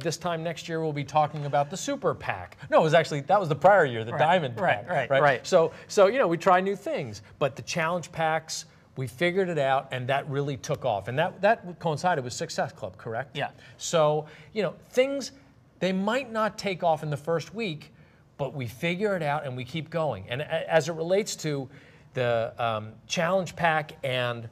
this time next year we'll be talking about the super pack. No, it was actually, that was the prior year, the diamond pack. Right. So we try new things, but the challenge packs, we figured it out, and that really took off. And that coincided with Success Club, correct? Yeah. So, things, they might not take off in the first week, but we figure it out and we keep going. And as it relates to the challenge pack and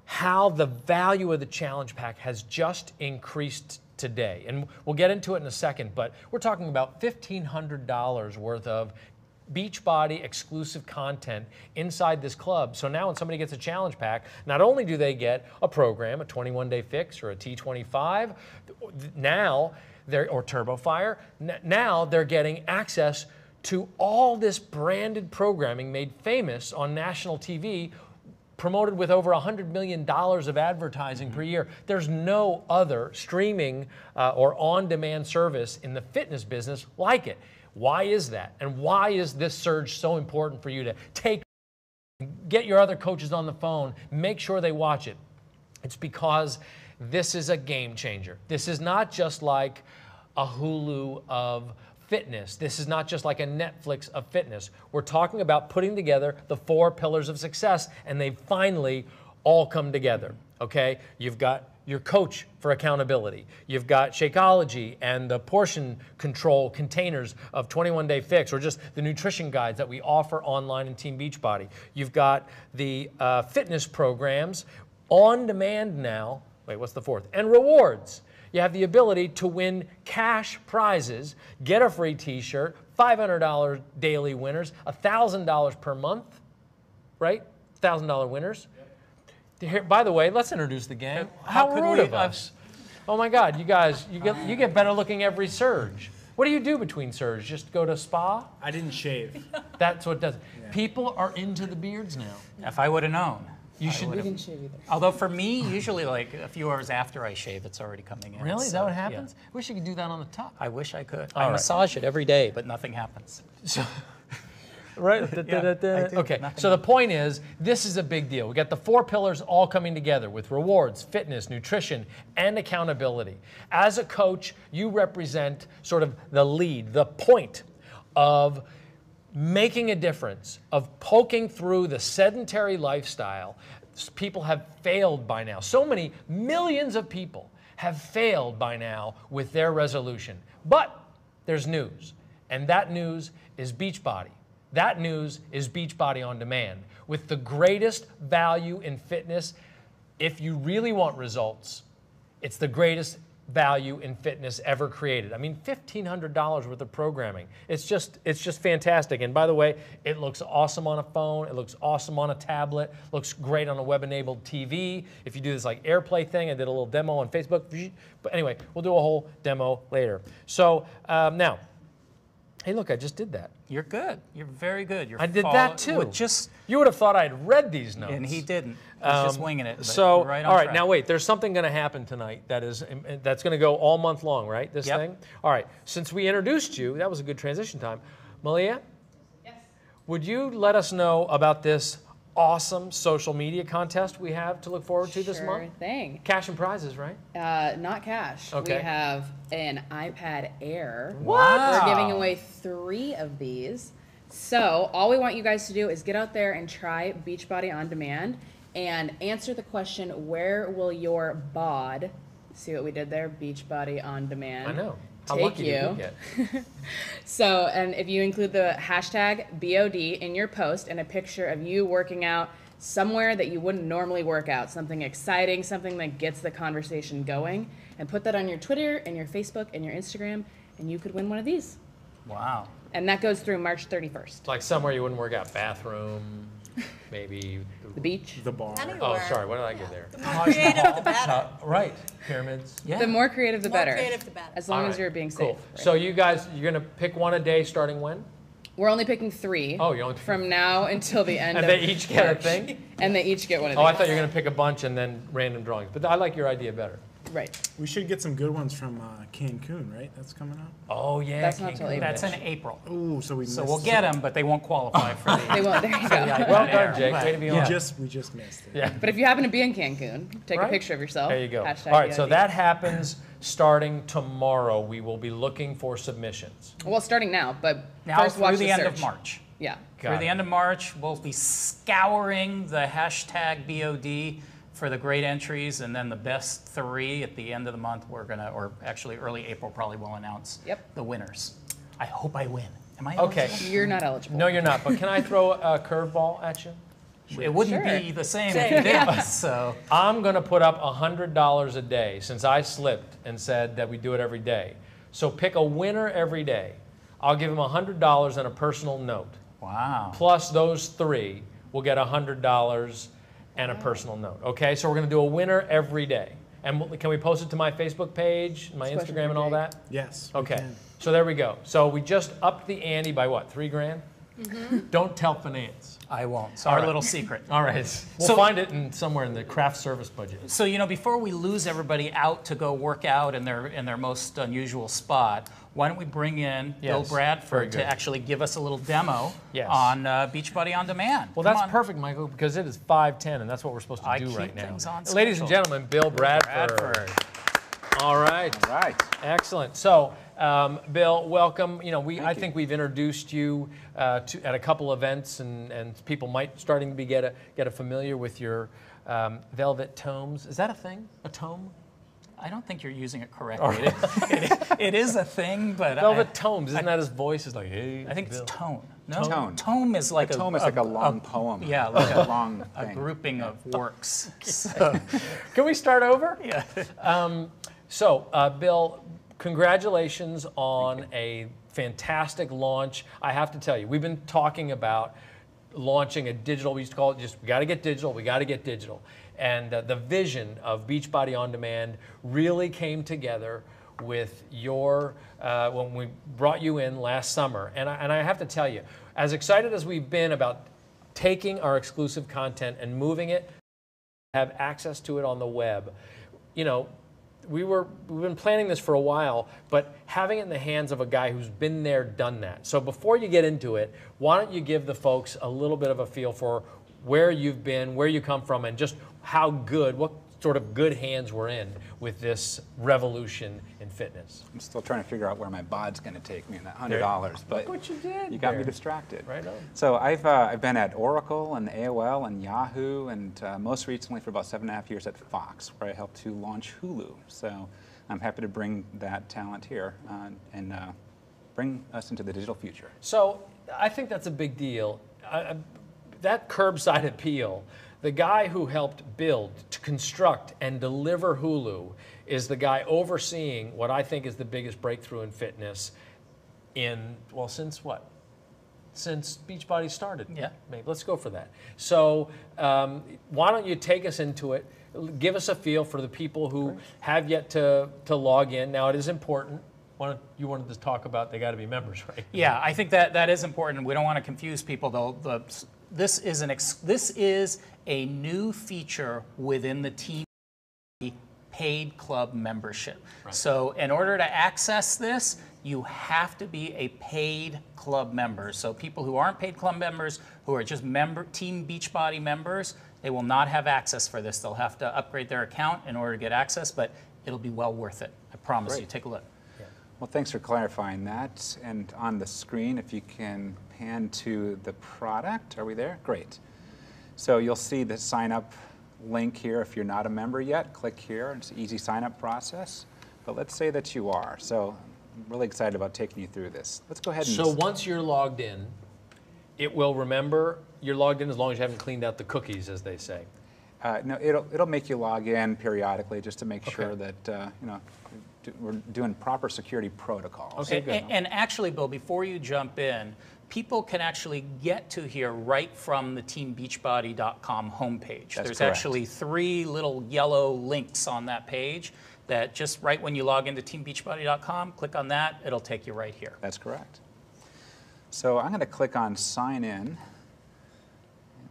how the value of the challenge pack has just increased today. And we'll get into it in a second, but we're talking about $1,500 worth of Beachbody exclusive content inside this club. So now when somebody gets a challenge pack, not only do they get a program, a 21-day fix or a T25, now or Turbo Fire, now they're getting access to all this branded programming made famous on national TV, promoted with over $100 million of advertising per year. There's no other streaming or on-demand service in the fitness business like it. Why is that? And why is this surge so important for you to get your other coaches on the phone, make sure they watch it? It's because this is a game changer. This is not just like a Hulu of fitness. This is not just like a Netflix of fitness. We're talking about putting together the 4 pillars of success, and they finally all come together, okay? You've got your coach for accountability. You've got Shakeology and the portion control containers of 21-day fix, or just the nutrition guides that we offer online in Team Beachbody. You've got the fitness programs on demand now. Wait, what's the 4th? And rewards. You have the ability to win cash prizes, get a free t-shirt, $500 daily winners, $1,000 per month, right? $1,000 winners. Here, by the way, let's introduce the gang. How rude of us. Oh my God, you guys, you get better looking every surge. What do you do between surge? Just go to spa? I didn't shave. That's what does it. Yeah. People are into the beards now. If I would have known. You should. We didn't shave either. Although for me, usually like a few hours after I shave, it's already coming in. Really? Is that what happens? Yeah. Wish you could do that on the top. I wish I could. All I right. massage it every day, but nothing happens. So, right? Okay, so the point is, this is a big deal. We got the 4 pillars all coming together with rewards, fitness, nutrition, and accountability. As a coach, you represent sort of the lead, the point of making a difference, of poking through the sedentary lifestyle. People have failed by now. So many millions of people have failed by now with their resolution. But there's news, and that news is Beachbody. That news is Beachbody on Demand, with the greatest value in fitness. If you really want results, it's the greatest value in fitness ever created. I mean, $1,500 worth of programming. It's just fantastic. And by the way, it looks awesome on a phone. It looks awesome on a tablet. Looks great on a web-enabled TV. If you do this like AirPlay thing, I did a little demo on Facebook. But anyway, we'll do a whole demo later. So now, hey, look, I just did that. You're good. You're very good. I did that too. You would have thought I had read these notes. And he didn't. He's just winging it. So, right all right, track. now wait. There's something going to happen tonight that's going to go all month long, right? This thing. All right. Since we introduced you, that was a good transition time. Malia? Yes. Would you let us know about this awesome social media contest we have to look forward to this month? Sure thing. Cash and prizes, right? Not cash. Okay. We have an iPad Air. What? We're giving away 3 of these. So all we want you guys to do is get out there and try Beachbody on Demand and answer the question, where will your bod, see what we did there? Beachbody on Demand. I know. How Take lucky you. did we get? So, and if you include the hashtag BOD in your post and a picture of you working out somewhere that you wouldn't normally work out, something exciting, something that gets the conversation going, and put that on your Twitter and your Facebook and your Instagram, and you could win one of these. Wow. And that goes through March 31st. Like somewhere you wouldn't work out, bathroom, maybe. The beach. The bar. Oh, sorry. What did I get there? The more creative, the better. Right. Pyramids. Yeah. The more creative, the The more better. creative, the better. As long All as right. you're being Cool. safe. right? So you guys, you're going to pick one a day starting when? We're only picking 3. Oh, you're only picking from now until the end And of they each get a March. thing? And they each get one of Oh, I these. thought you were going to pick a bunch and then random drawings. But I like your idea better. Right. We should get some good ones from Cancun, right? That's coming up. Oh, yeah. That's not till Cancun. April. That's in April. Ooh, so we So missed we'll get them, but they won't qualify for the. They won't. There you go. Well done, Jake. Way to be on. We just missed it. Yeah. But if you happen to be in Cancun, take Right. a picture of yourself. There you go. Hashtag All right, so BOD. that happens starting tomorrow, we will be looking for submissions. Well, starting now, but Now first watch through the end search. of March. Yeah. Got Through the it. end of March, we'll be scouring the hashtag BOD for the great entries, and then the best 3 at the end of the month, we're gonna, or actually early April probably, will announce the winners. I hope I win. Am I Okay. eligible? You're not eligible. No, you're not. But can I throw a curveball at you? It wouldn't Sure. be the same if you did. So I'm going to put up $100 a day since I slipped and said that we do it every day. So pick a winner every day. I'll give him $100 and a personal note. wow. Plus those 3 will get $100 and a personal note. Okay, so we're going to do a winner every day. And can we post it to my Facebook page, my Especially Instagram, and all for that? Yes. we Okay, can. so there we go. So we just upped the ante by what, $3 grand? Don't tell finance. I won't. It's our right. little secret. All right, we'll So- find it somewhere in the craft service budget. So, before we lose everybody out to go work out in their most unusual spot, why don't we bring in Bill Yes, very Bradford good. to actually give us a little demo Yes. on Beachbody On Demand? Well, Come that's on. perfect, Michael, because it is 5:10, and that's what we're supposed to I do keep right now. things on Ladies and schedule. gentlemen, Bill Bradford. Bradford. All right. All right. Excellent. So, Bill, welcome. I think we've introduced you at a couple events, and people might starting to get familiar with your velvet tomes. Is that a thing? A tome? I don't think you're using it correctly. It is a thing, but Velvet tomes. Isn't that his voice? Is like, hey. I think Bill. it's tone. No, Tone. Tome is like A tome is like a long poem. Yeah, like a long a thing. grouping of works. So, Can we start over? yeah. Bill, congratulations on a fantastic launch. I have to tell you, we've been talking about launching a digital, we used to call it just, we got to get digital, we got to get digital. And the vision of Beachbody On Demand really came together with your, when we brought you in last summer. And I have to tell you, as excited as we've been about taking our exclusive content and moving it, have access to it on the web, we've been planning this for a while, but having it in the hands of a guy who's been there, done that. So before you get into it, why don't you give the folks a little bit of a feel for where you've been, where you come from, and just what sort of good hands we're in with this revolution in fitness. I'm still trying to figure out where my bod's going to take me in that $100, but Look what you did. you got me there. distracted. Right on. So I've been at Oracle and AOL and Yahoo, and most recently for about 7.5 years at Fox, where I helped to launch Hulu. So I'm happy to bring that talent here and bring us into the digital future. So I think that's a big deal. That curbside appeal, the guy who helped build, to construct, and deliver Hulu is the guy overseeing what I think is the biggest breakthrough in fitness since what? Since Beachbody started. Yeah. Maybe. Let's go for that. So why don't you take us into it? Give us a feel for the people who have yet to log in. Now, it is important. You wanted to talk about they got to be members, right? Yeah, I think that is important. We don't want to confuse people, though. This is a new feature within the Team paid club membership. Right. So in order to access this, you have to be a paid club member. So people who aren't paid club members, who are just Team Beachbody members, they will not have access for this. They'll have to upgrade their account in order to get access, but it'll be well worth it. I promise you. Take a look. Well, thanks for clarifying that. And on the screen, if you can pan to the product. Are we there? Great. So you'll see the sign up link here. If you're not a member yet, click here. It's an easy sign up process. But let's say that you are. So I'm really excited about taking you through this. Let's go ahead and... So once you're logged in, it will remember you're logged in as long as you haven't cleaned out the cookies, as they say. No, it'll make you log in periodically just to make sure that we're doing proper security protocols. Okay, good. And actually, Bill, before you jump in, people can actually get to here right from the teambeachbody.com homepage. There's correct. actually 3 little yellow links on that page that just right when you log into teambeachbody.com, click on that, it'll take you right here. That's correct. So I'm going to click on sign in.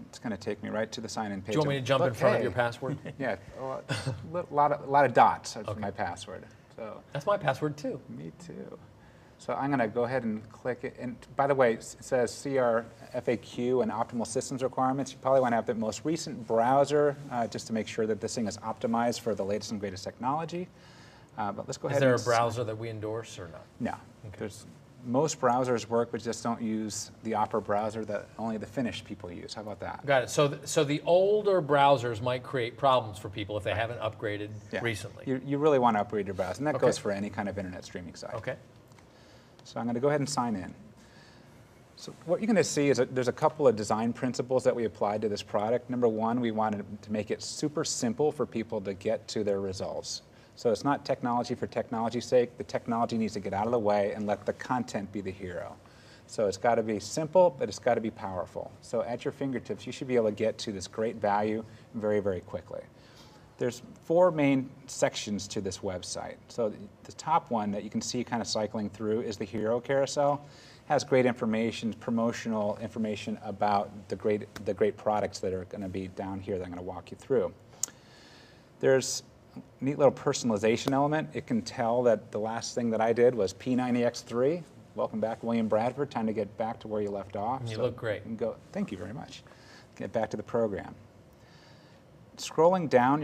It's going to take me right to the sign in page. Do you want me to jump in front of your password? Yeah, a lot of dots for my password. So That's my password too. me too. So I'm going to go ahead and click it. And by the way, it says see our FAQ and optimal systems requirements. You probably want to have the most recent browser just to make sure that this thing is optimized for the latest and greatest technology. But let's go Is ahead. there a and browser that we endorse or not? No. Most browsers work, but just don't use the Opera browser that only the Finnish people use. How about that? Got it. So the older browsers might create problems for people if they haven't upgraded recently. You really want to upgrade your browser, and that Okay. goes for any kind of internet streaming site. Okay. So I'm going to go ahead and sign in. So what you're going to see is there's a couple of design principles that we applied to this product. Number one, we wanted to make it super simple for people to get to their results. So it's not technology for technology's sake. The technology needs to get out of the way and let the content be the hero. So it's got to be simple, but it's got to be powerful. So at your fingertips, you should be able to get to this great value very, very quickly. There's 4 main sections to this website. So the top one that you can see kind of cycling through is the hero carousel. It has great information, promotional information about the great products that are going to be down here that I'm going to walk you through. There's a neat little personalization element. It can tell that the last thing that I did was P90X3. Welcome back, William Bradford. Time to get back to where you left off. You look great. Thank you very much. Get back to the program. Scrolling down,